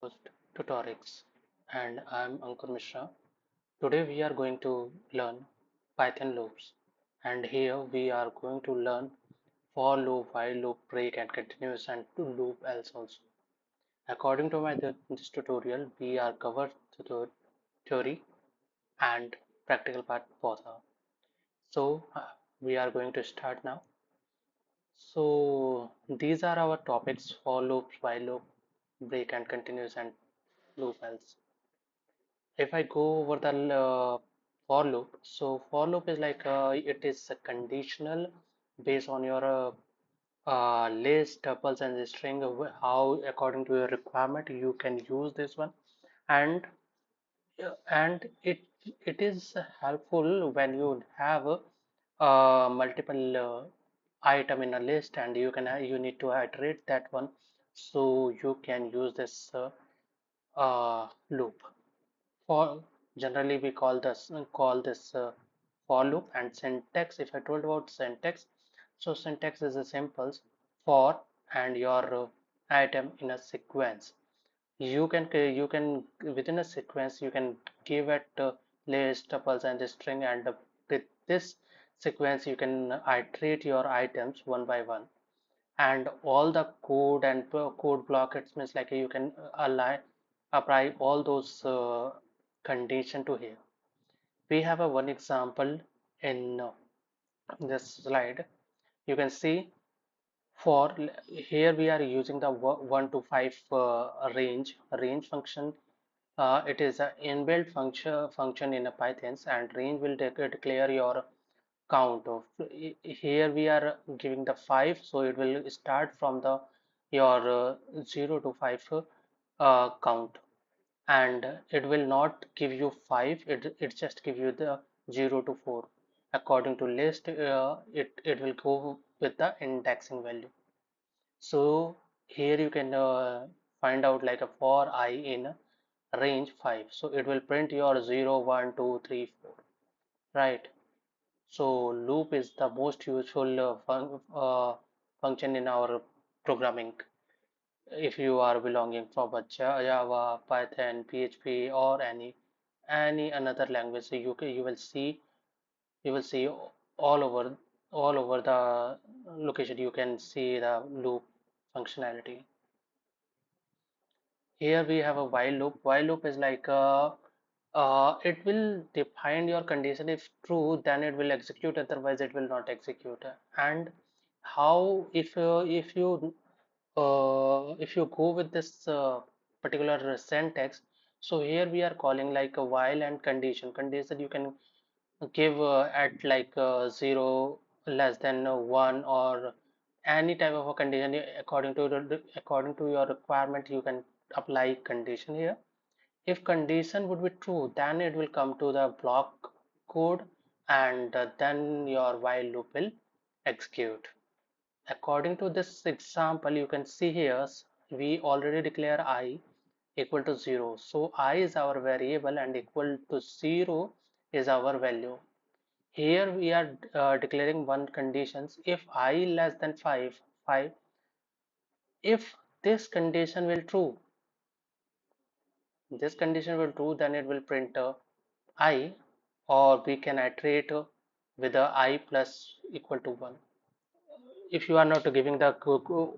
Host Tutorix, and I'm Ankur Mishra. Today we are going to learn Python loops, and here we are going to learn for loop, while loop, break, and continuous, and to loop else also. According to this tutorial, we are covered the theory and practical part both are. So we are going to start now. So these are our topics for loops, while loop, break, and continuous, and loop else. If I go over the for loop, so for loop is like it is a conditional based on your list, tuples, and the string. How according to your requirement you can use this one, and and it is helpful when you have multiple item in a list, and you need to iterate that one, so you can use this loop. For generally we call this for loop. And syntax, if I told about syntax, so syntax is a simple for and your item in a sequence. You can within a sequence you can give it list, tuples, and the string, and with this sequence you can iterate your items one by one, and all the code and code block, it means like you can apply all those condition to here. We have a one example in this slide. You can see for here we are using the 1 to 5 range function. It is an inbuilt function in a Python, and range will declare your count of. Here we are giving the 5, so it will start from the your 0 to 5 count, and it will not give you 5, it just give you the 0 to 4. According to list, it will go with the indexing value. So here you can find out like a for I in range 5, so it will print your 0 1 2 3 4, right? So loop is the most useful function in our programming. If you are belonging from a Java, Python, PHP, or any another language, so you will see all over the location. You can see the loop functionality. Here we have a while loop. While loop is like it will define your condition. If true, then it will execute. Otherwise, it will not execute. And how if you go with this particular syntax, so here we are calling like a while and condition you can give at like 0 less than 1, or any type of a condition. According to your requirement you can apply condition here. If condition would be true, then it will come to the block code, and then your while loop will execute. According to this example, you can see here we already declare I equal to 0. So I is our variable and equal to 0 is our value. Here we are declaring one conditions. If I less than 5, if this condition will true, then it will print I, or we can iterate with the I plus equal to 1. If you are not giving the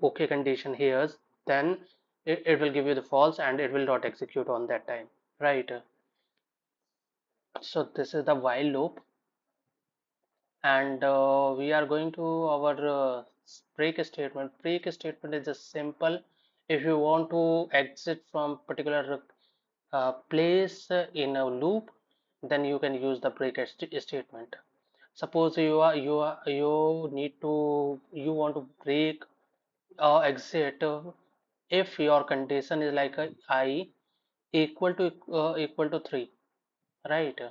okay condition here, then it will give you the false, and it will not execute on that time, right? So this is the while loop, and we are going to our break statement is just simple. If you want to exit from particular place in a loop, then you can use the statement. Suppose you want to break exit if your condition is like I equal to 3, right?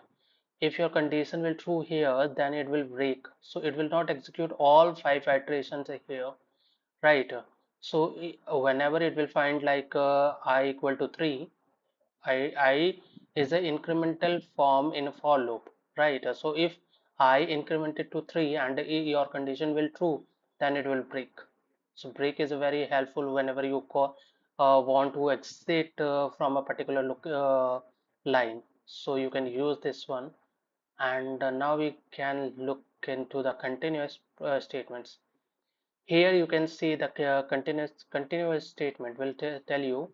If your condition will true here, then it will break, so it will not execute all 5 iterations here, right? So whenever it will find like I equal to 3, I is an incremental form in a for loop, right? So if I incremented to 3 and your condition will true, then it will break. So break is very helpful whenever you call want to exit from a particular line, so you can use this one. And now we can look into the continuous statements. Here you can see the continuous statement will tell you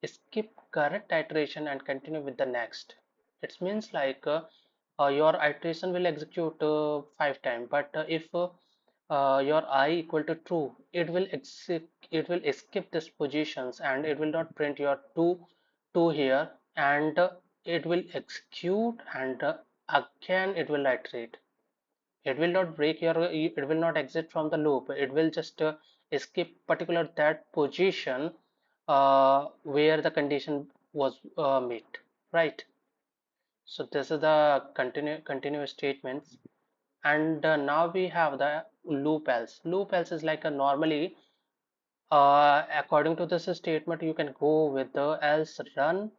skip current iteration and continue with the next. It means like your iteration will execute 5 times, but if your I equal to true, it will skip this positions and it will not print your two here, and it will execute, and again it will iterate. It will not break your, it will not exit from the loop, it will just skip particular that position where the condition was met, right? So this is the continuous statements. And now we have the loop else. Loop else is like a normally according to this statement you can go with the else run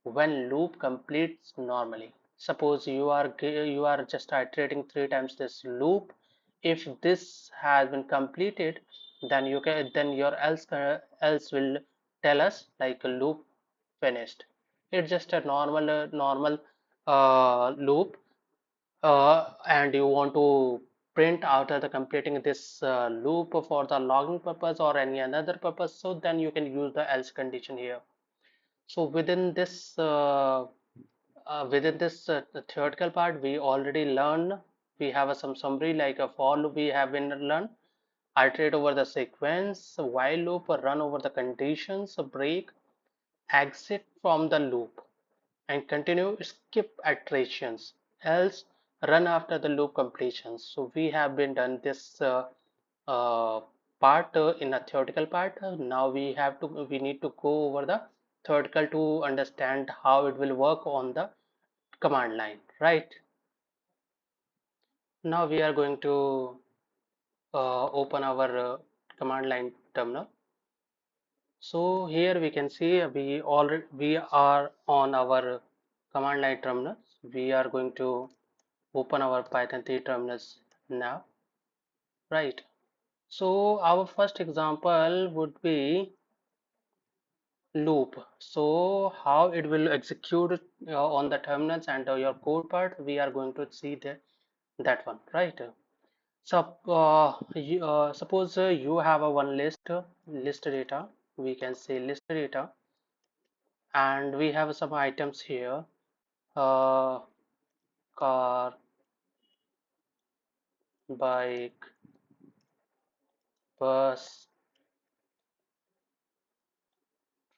when loop completes normally. Suppose you are just iterating 3 times this loop. If this has been completed, then you can, then your else will tell us like a loop finished. It's just a normal loop, and you want to print after the completing this loop for the logging purpose or any another purpose, so then you can use the else condition here. So within this theoretical part, we already learned. We have some summary like a for loop we have been learned. Iterate over the sequence, while loop, run over the conditions, break, exit from the loop, and continue skip iterations. Else run after the loop completion. So we have been done this uh, part in a theoretical part. Now we need to go over the theoretical to understand how it will work on the command line, right? Now we are going to open our command line terminal. So here we can see we are on our command line terminal. We are going to open our Python 3 terminals now, right? So our first example would be loop. So how it will execute on the terminals and your code part, we are going to see that one, right? So suppose you have a one list data. We can say list data, and we have some items here. Uh, car, bike, bus,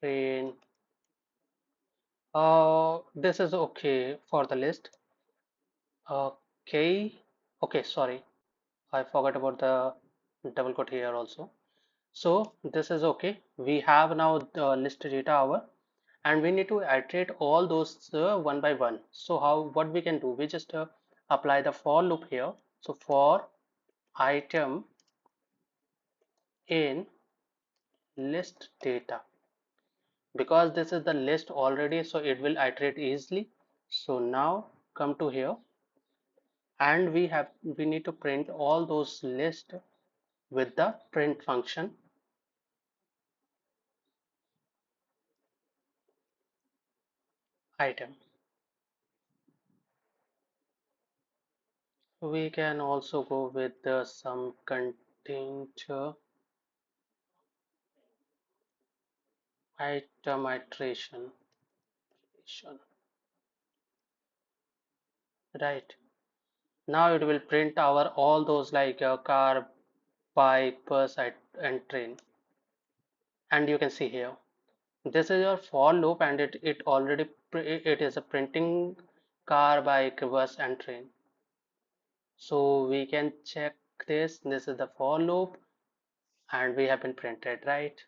train. This is okay for the list. Okay, okay. Sorry, I forgot about the double quote here also. So this is okay. We have now the list data hour, and we need to iterate all those one by one. So what we can do? We just apply the for loop here. So for item in list data, because this is the list already, so it will iterate easily. So now come to here, and we need to print all those list with the print function item. We can also go with some content item iteration, right? Now it will print our all those like car, bike, bus, and train. And you can see here, this is your for loop, and it already it is a printing car, bike, bus, and train. So we can check this. This is the for loop, and we have been printed, right?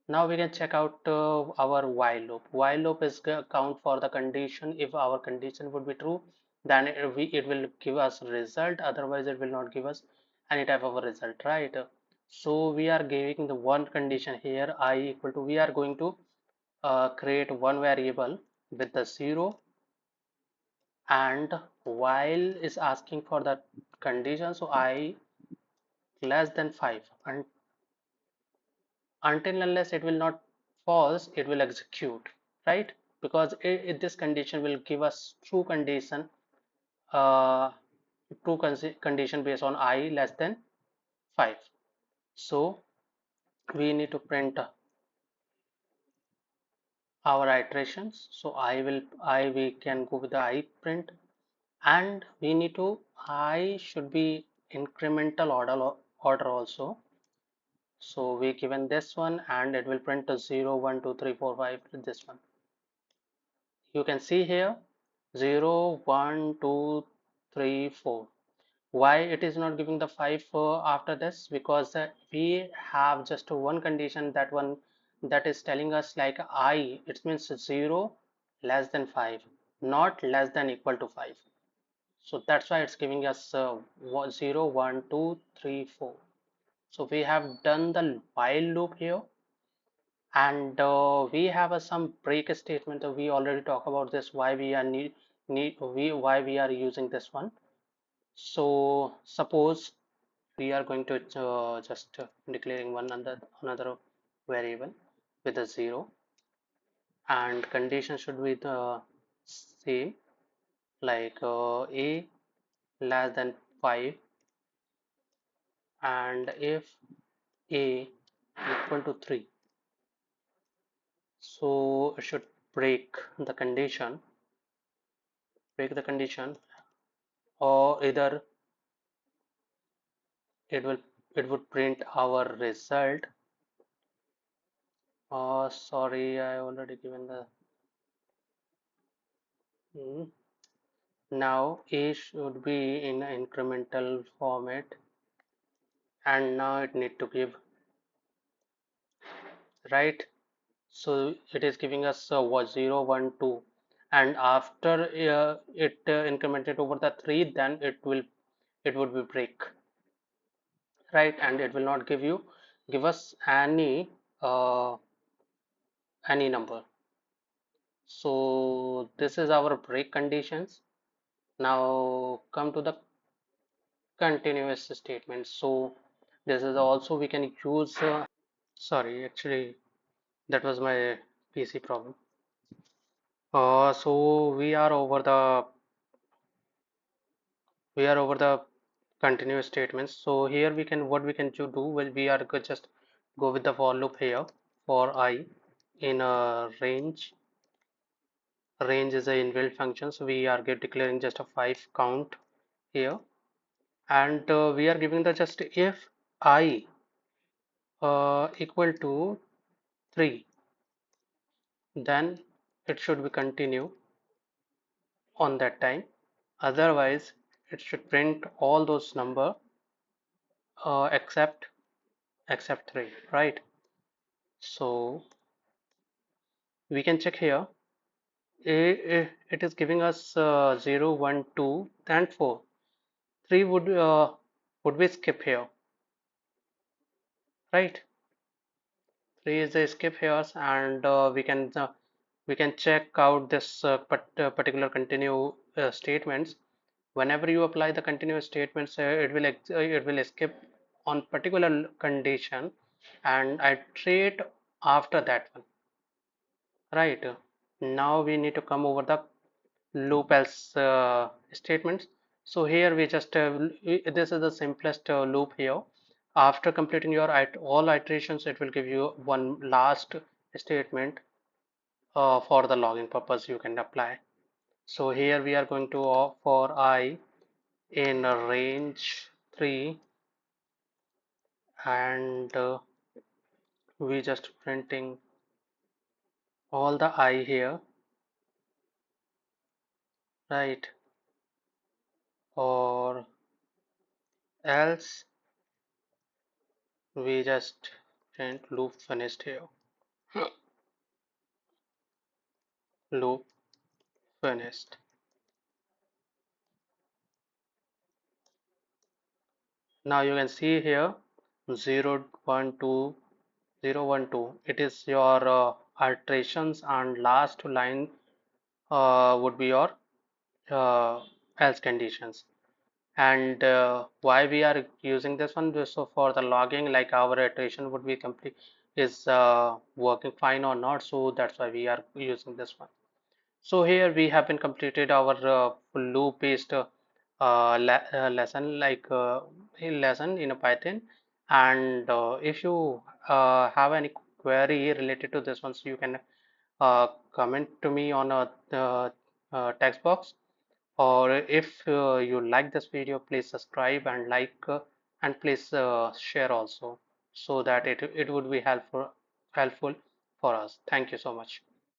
Now we can check out our while loop. While loop is count for the condition. If our condition would be true, then it will give us result. Otherwise, it will not give us any type of a result, right? So we are giving the one condition here, I equal to. We are going to create one variable with the 0, and while is asking for the condition, so I less than 5, and until unless it will not false, it will execute, right? Because this condition will give us true condition, uh, condition based on I less than 5. So we need to print our iterations. So we can go with the I print, and we need to, I should be incremental order also. So we given this one, and it will print to 0 1 2 3 4 5, this one. You can see here 0 1 2 3 4. Why it is not giving the 5 after this? Because we have just one condition, that one that is telling us like I, it means 0 less than 5, not less than equal to 5. So that's why it's giving us 0 1 2 3 4. So we have done the while loop here, and we have some break statement. We already talked about this, why we are why we are using this one. So suppose we are going to just declaring another variable with a 0, and condition should be the same, like a less than 5, and if a equal to 3, so it should break the condition, or either it will it would print our result. Oh, sorry, I already given the hmm. Now a should be in incremental format, and now it need to give, right? So it is giving us what 0 1 2, and after it incremented over the 3, then it would be break, right? And it will not give us uh, any number. So this is our break conditions. Now come to the continuous statement. So this is also we can use sorry, actually that was my PC problem. So we are over the continuous statements. So here we can, what we can do, well, we are just go with the for loop here for I in a range. Range is a inbuilt function, so we are declaring just a 5 count here, and we are giving the just if I equal to 3, then it should be continue on that time. Otherwise it should print all those number except 3, right? So we can check here. It is giving us 0 1 2 and 4. 3 would we skip here, right? 3 is a skip here, and we can check out this particular continue statements. Whenever you apply the continuous statements, it will skip on particular condition and iterate after that one, right? Now we need to come over the loop else statements. So here we just this is the simplest loop here. After completing your all iterations, it will give you one last statement for the logging purpose you can apply. So here we are going to for I in range 3, and we just printing all the I here, right? Or else we just print loop finished here. Loop finished. Now you can see here 0 1 2 0 1 2. It is your alterations, and last line would be your else conditions. And why we are using this one? So for the logging, like our iteration would be complete, is working fine or not. So that's why we are using this one. So here we have been completed our loop based lesson, like a lesson in a Python. And if you have any query related to this one, so you can comment to me on text box. Or if you like this video, please subscribe and like, and please share also, so that it would be helpful for us. Thank you so much.